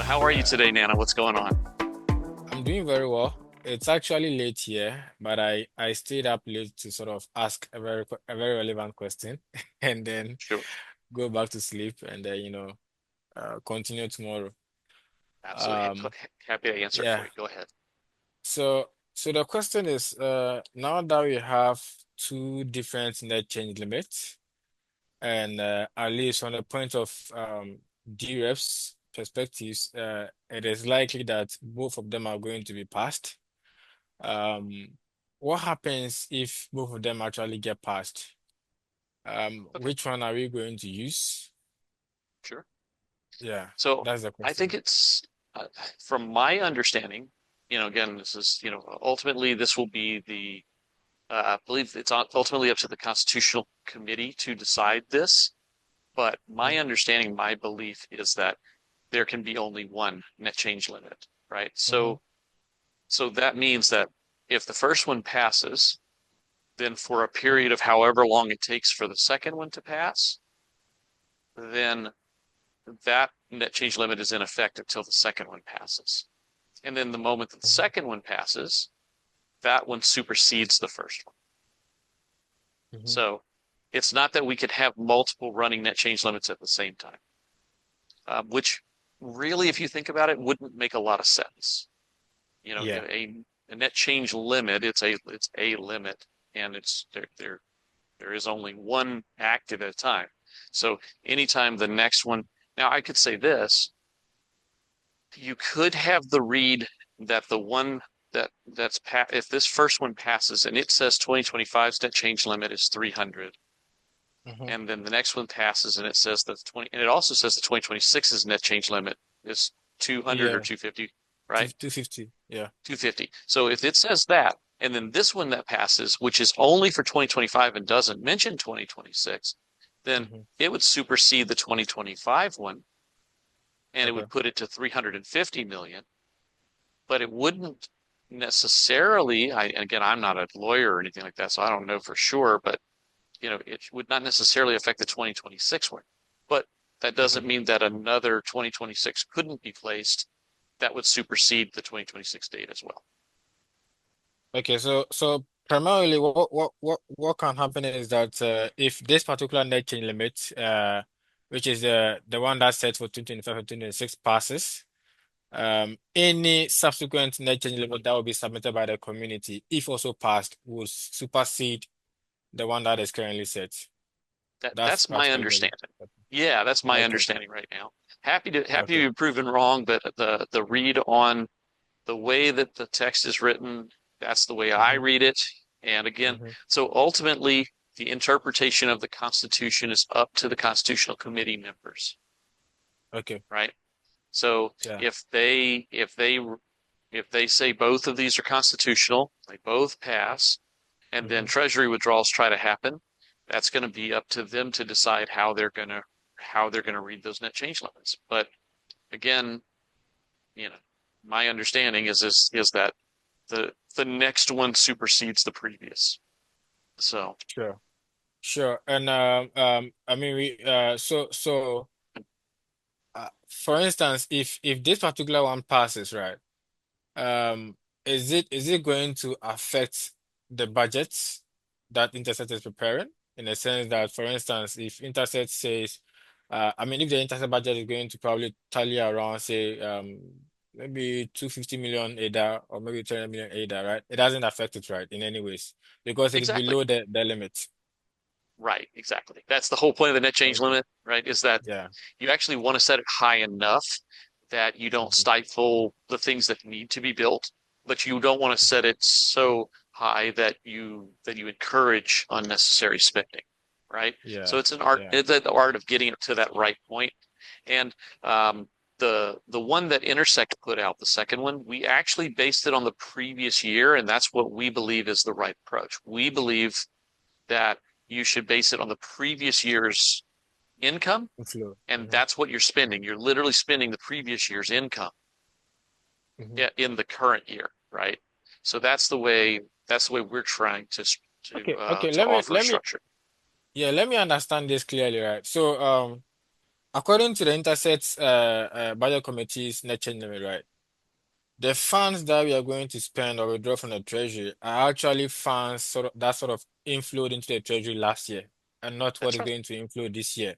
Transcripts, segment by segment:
How are you today, Nana? What's going on? I'm doing very well. It's actually late here, but I stayed up late to sort of ask a very relevant question and then Sure. go back to sleep and then continue tomorrow. Absolutely. Um Happy to answer it for yeah. you. Go ahead. So the question is now that we have two different net change limits and at least from the point of DREP's perspectives, it is likely that both of them are going to be passed. Um, what happens if both of them actually get passed? Okay, Which one are we going to use? sure. Yeah, So that's the I think question. it's, uh, from my understanding, again, this is, ultimately this will be I believe it's ultimately up to the Constitutional Committee to decide this. But my Hmm. understanding, my belief is that there can be only one net change limit, right? Hmm. So that means that if the first one passes, then for a period of however long it takes for the second one to pass, then that net change limit is in effect until the second one passes. And then the moment that the Hmm. second one passes, that one supersedes the first one. Hmm. So it's not that we could have multiple running net change limits at the same time, which really, if you think about it, wouldn't make a lot of sense. Yeah. A net change limit, it's a limit, and there is only one active at a time. So anytime the next one, now I could say this, you could have the read that the one if this first one passes and it says 2025's net change limit is 300, Hmm. and then the next one passes and it says that 20, and it also says the 2026's net change limit is 200 or Yeah. 250, right? 250. Yeah. 250. So if it says that, and then this one that passes, which is only for 2025 and doesn't mention 2026, then Hmm. it would supersede the 2025 one and it Okay. would put it to 350 million, but it wouldn't necessarily, again, I'm not a lawyer or anything like that, so I don't know for sure, but it would not necessarily affect the 2026 one. But that doesn't Okay. mean that another 2026 couldn't be placed that would supersede the 2026 date as well. Okay. So primarily, what can happen is that if this particular net change limit, which is the one that's set for 2025 and 2026 passes. Any subsequent net change limit that will be submitted by the community, if also passed, will supersede the one that is currently set. That's That's my practically what it understanding. Yeah, that's my Okay. understanding right now. Happy Okay. to be proven wrong, but the read on the way that the text is written, that's the way I Hmm. read it. And again, Hmm. so ultimately, the interpretation of the Constitution is up to the Constitutional Committee members, Okay. right? So Yeah. if they say both of these are constitutional, they both pass, and then Hmm. Treasury withdrawals try to happen, that's going to be up to them to decide how they're going to read those net change limits. But again, you know, my understanding is that the next one supersedes the previous. So Sure. Sure. And I mean for instance, if this particular one passes, right? Is it going to affect the budgets that Intersect is preparing? In a sense that, for instance, if Intersect says, I mean, if the Intersect budget is going to probably tally around, say, maybe 250 million ADA or maybe 300 million ADA, right? It doesn't affect it, right, in any ways because it is exactly. below the limit. Right, exactly. That's the whole point of the net change Okay. limit, right? Is that Yeah. you actually want to set it high enough that you don't Hmm. stifle the things that need to be built, but you don't want to set it so high that you encourage unnecessary spending, right? So Yeah. it's an art, Yeah. it's the art of getting it to that right point. And the one that Intersect put out, the second one, we actually based it on the previous year, and that's what we believe is the right approach. We believe that you should base it on the previous year's income, Inflow. and Hmm. that's what you're spending. You're literally spending the previous year's income Hmm. in the current year, right? So that's the way we're trying to to Okay. uh, Okay. to Let me offer let me structure. Yeah, let me understand this clearly, right? So, According to the Intersect budget committee's net change limit, right? The funds that we are going to spend or withdraw from the treasury are actually funds that sort of inflowed into the treasury last year and not what That's is right. going to inflow this year.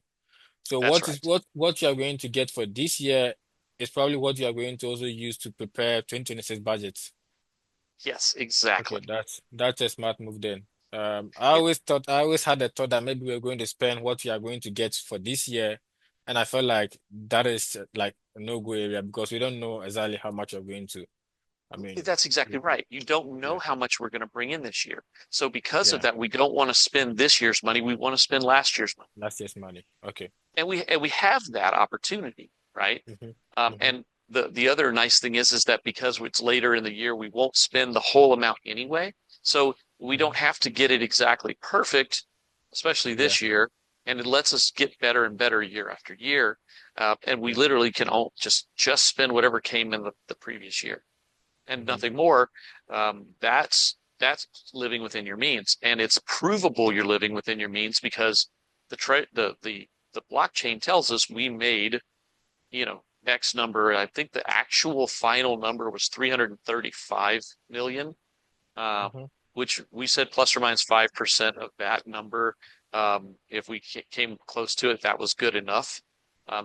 So That's what is right. what you are going to get for this year is probably what you are going to also use to prepare 2026 budgets. Yes, Okay, exactly. that's a smart move then. And I always had the thought that maybe we're going to spend what we are going to get for this year, and I felt like that is like a no-go area because we don't know exactly how much we're going to. I mean, that's exactly right. You don't know yeah, how much we're going to bring in this year. So because of yeah, that, we don't want to spend this year's money. We want to spend last year's money. last year's money. Okay. And we have that opportunity, right? Hmm. hmm And the other nice thing is that because it's later in the year, we won't spend the whole amount anyway. So we don't hmm have to get it exactly perfect, especially Yeah. this year. And it lets us get better and better year after year. And we Yeah. literally can all just spend whatever came in the previous year and hmm nothing more. That's living within your means, and it's provable you're living within your means because the tra the blockchain tells us we made, X number. I think the actual final number was 335 million, um, hmm which we said plus or minus 5% of that number. If we came close to it, that was good enough.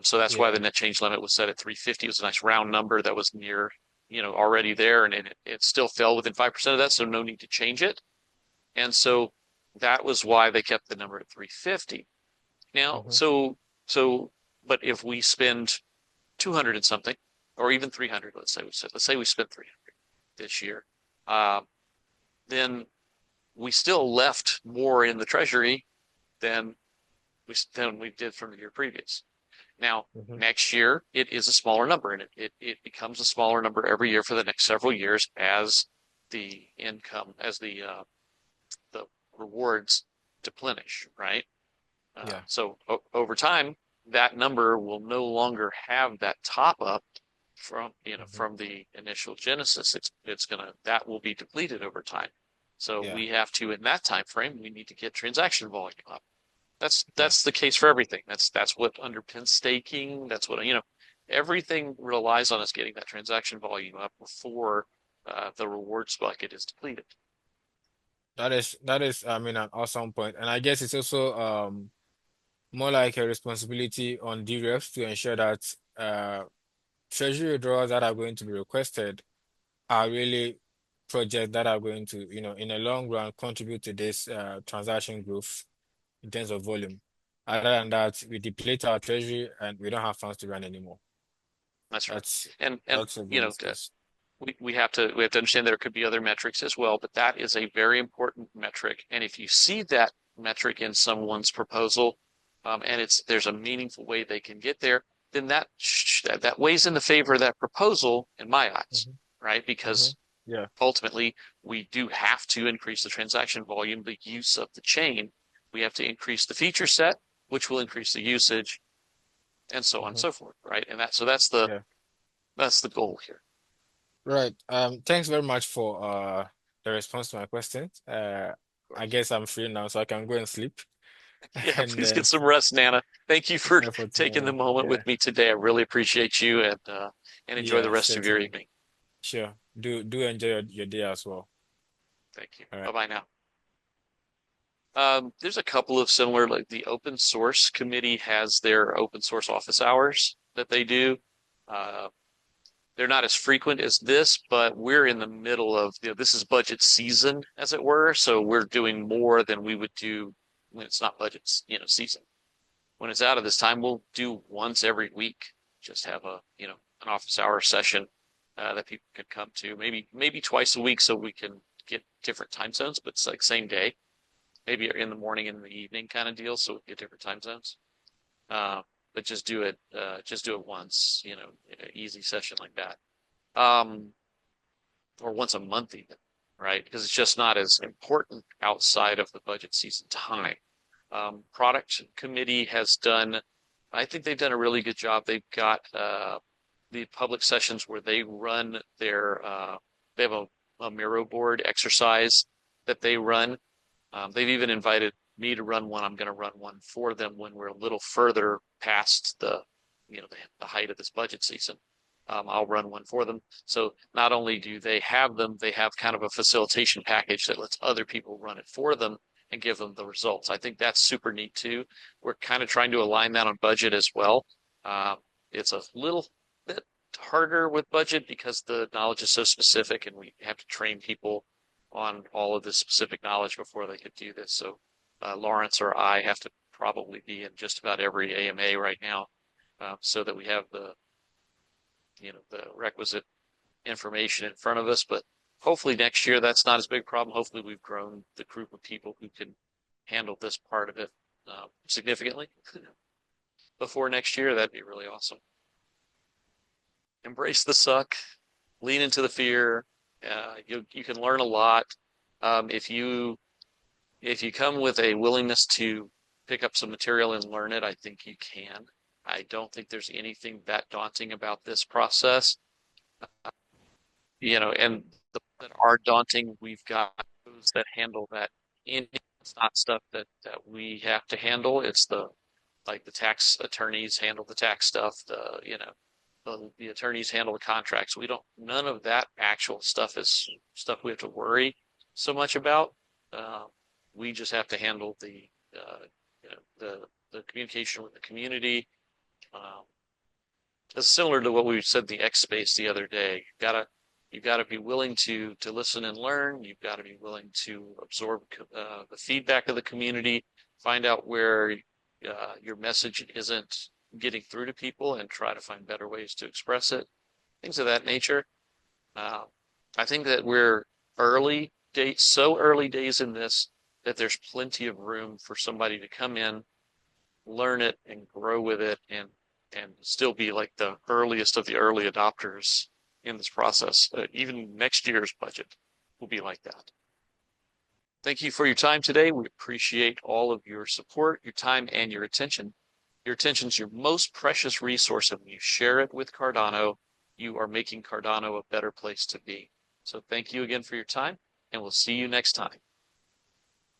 So that's why Yeah. the net change limit was set at 350. It was a nice round number that was near, already there, and it still fell within 5% of that, so no need to change it. And so that was why they kept the number at 350. Now, hmm but if we spend 200 and something, or even 300, let's say we spent 300 this year, uh, then we still left more in the treasury than we did from the year previous. Now, hmm next year it is a smaller number, and it becomes a smaller number every year for the next several years as the income, as the rewards deplenish, right? Yeah. So over time, that number will no longer have that top up from hmm from the initial genesis. That will be depleted over time. So Yeah. we have to, in that time frame, we need to get transaction volume up. That's Yeah. that's the case for everything. That's what underpins staking. That's what everything relies on us getting that transaction volume up before the rewards bucket is depleted. That is I mean an awesome point. And I guess it's also more like a responsibility on DREFs to ensure that treasury withdrawals that are going to be requested are really projects that are going to, in the long run contribute to this transaction growth in terms of volume. Other than that, we deplete our treasury and we don't have funds to run anymore. That's right. That's And that's a business case. we have to understand there could be other metrics as well, but that is a very important metric. And if you see that metric in someone's proposal, and there's a meaningful way they can get there, then that weighs in the favor of that proposal in my eyes, hmm right? hmm Because Yeah. ultimately we do have to increase the transaction volume, the use of the chain. We have to increase the feature set, which will increase the usage, and so on and hmm so forth, right? And Yeah. that's the goal here. Right. Thanks very much for the response to my questions. Of I course. guess I'm free now, so I can go and sleep. Yeah, And please get some rest, Nana. Thank you for yeah, for taking the tomorrow. moment Yeah. with me today. I really appreciate you, and enjoy the Yeah, rest of your certainly. evening. Sure. Do enjoy your day as well. Thank you. All right. Bye-bye now. There's a couple of similar, like the open source committee has their open source office hours that they do. Uh, they're not as frequent as this, but we're in the middle of, this is budget season, as it were. So we're doing more than we would do when it's not budget, season. When it's out of this time, we'll do once every week. Just have an office hour session that people can come to. Maybe twice a week, so we can get different time zones, but it's like same day. Maybe in the morning and in the evening kind of deal, so we get different time zones. Uh, but just do it once, easy session like that. Or once a month even, right? Because it's just not as important outside of the budget season time. Product committee has done, I think they've done a really good job. They've got the public sessions where they have a Miro board exercise that they run. They've even invited me to run one, I'm going to run one for them when we're a little further past the height of this budget season. I'll run one for them. So not only do they have them, they have kind of a facilitation package that lets other people run it for them and give them the results. I think that's super neat too. We're kind of trying to align that on budget as well. Um, it's a little bit harder with budget because the knowledge is so specific and we have to train people on all of this specific knowledge before they could do this. So Lawrence or I have to probably be in just about every AMA right now, so that we have the requisite information in front of us. But hopefully next year that's not as big a problem. Hopefully we've grown the group of people who can handle this part of it significantly before next year. That'd be really awesome. Embrace the suck, lean into the fear. You can learn a lot if you come with a willingness to pick up some material and learn it. I think you can. I don't think there's anything that daunting about this process. And the that are daunting, we've got those that handle that. It's not stuff that we have to handle. It's the tax attorneys handle the tax stuff. The attorneys handle the contracts. None of that actual stuff is stuff we have to worry so much about. We just have to handle the communication with the community. Um, it's similar to what we said in the X space the other day. You gotta be willing to listen and learn. You've got to be willing to absorb the feedback of the community, find out where your message isn't getting through to people, and try to find better ways to express it. Things of that nature. Uh, I think that we're so early days in this that there's plenty of room for somebody to come in, learn it, and grow with it, and still be like the earliest of the early adopters in this process. Even next year's budget will be like that. Thank you for your time today. We appreciate all of your support, your time, and your attention. Your attention is your most precious resource, and when you share it with Cardano, you are making Cardano a better place to be. So thank you again for your time, and we'll see you next time.